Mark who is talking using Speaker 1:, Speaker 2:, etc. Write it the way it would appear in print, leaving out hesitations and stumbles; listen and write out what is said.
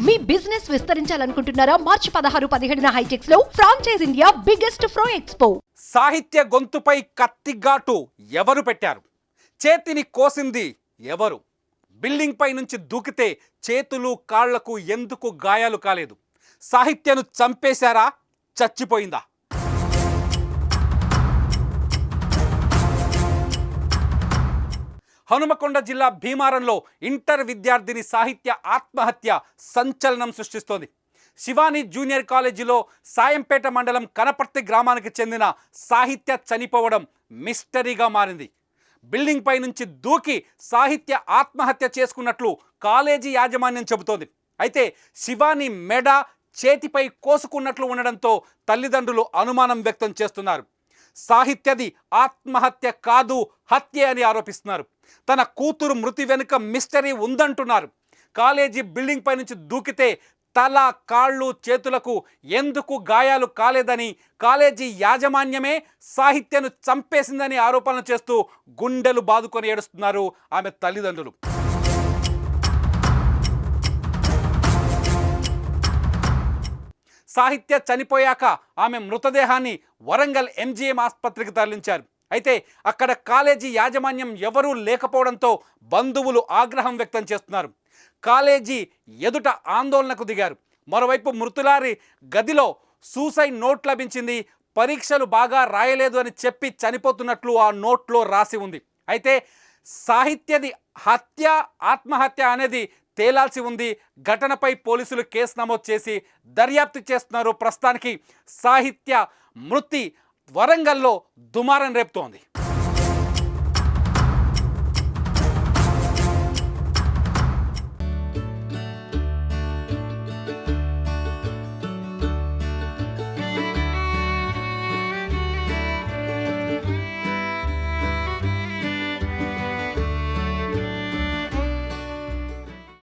Speaker 1: మీ business విస్తరించాలనుకుంటున్నారా? మార్చి 16-17 హైటెక్స్ లో franchise India biggest ఫ్రో expo.
Speaker 2: సాహిత్య గొంతుపై కత్తిఘాటు ఎవరు పెట్టారు? చేతిని కోసింది ఎవరు? బిల్డింగ్ పై నుంచి దూకితే చేతులు కాళ్లకు ఎందుకు గాయాలు కాలేదు? సాహిత్యను చంపేశారా? చచ్చిపోయిందా? హనుమకొండ జిల్లా భీమారంలో ఇంటర్ విద్యార్థిని సాహిత్య ఆత్మహత్య సంచలనం సృష్టిస్తోంది. శివాని జూనియర్ కాలేజీలో సాయంపేట మండలం కనపర్తి గ్రామానికి చెందిన సాహిత్య చనిపోవడం మిస్టరీగా మారింది. బిల్డింగ్ పై నుంచి దూకి సాహిత్య ఆత్మహత్య చేసుకున్నట్లు కాలేజీ యాజమాన్యం చెబుతోంది. అయితే శివాని మెడ చేతిపై కోసుకున్నట్లు ఉండడంతో తల్లిదండ్రులు అనుమానం వ్యక్తం చేస్తున్నారు. సాహిత్యది ఆత్మహత్య కాదు, హత్య అని ఆరోపిస్తున్నారు. తన కూతురు మృతి వెనుక మిస్టరీ ఉందంటున్నారు. కాలేజీ బిల్డింగ్ పై నుంచి దూకితే తల, కాళ్ళు, చేతులకు ఎందుకు గాయాలు కాలేదని, కాలేజీ యాజమాన్యమే సాహిత్యను చంపేసిందని ఆరోపణలు చేస్తూ గుండెలు బాదుకొని ఏడుస్తున్నారు ఆమె తల్లిదండ్రులు. సాహిత్య చనిపోయాక ఆమె మృతదేహాన్ని వరంగల్ ఎంజీఎం ఆసుపత్రికి తరలించారు. అయితే అక్కడ కాలేజీ యాజమాన్యం ఎవరూ లేకపోవడంతో బంధువులు ఆగ్రహం వ్యక్తం చేస్తున్నారు. కాలేజీ ఎదుట ఆందోళనకు దిగారు. మరోవైపు మృతులారి గదిలో సూసైడ్ నోట్ లభించింది. పరీక్షలు బాగా రాయలేదు అని చెప్పి చనిపోతున్నట్లు ఆ నోట్లో రాసి ఉంది. అయితే సాహిత్యది హత్య ఆత్మహత్య అనేది తేలాల్సి ఉంది. ఘటనపై పోలీసులు కేసు నమోదు చేసి దర్యాప్తు చేస్తున్నారు. ప్రస్తుతానికి సాహిత్య మృతి వరంగల్లో దుమారం రేపుతోంది.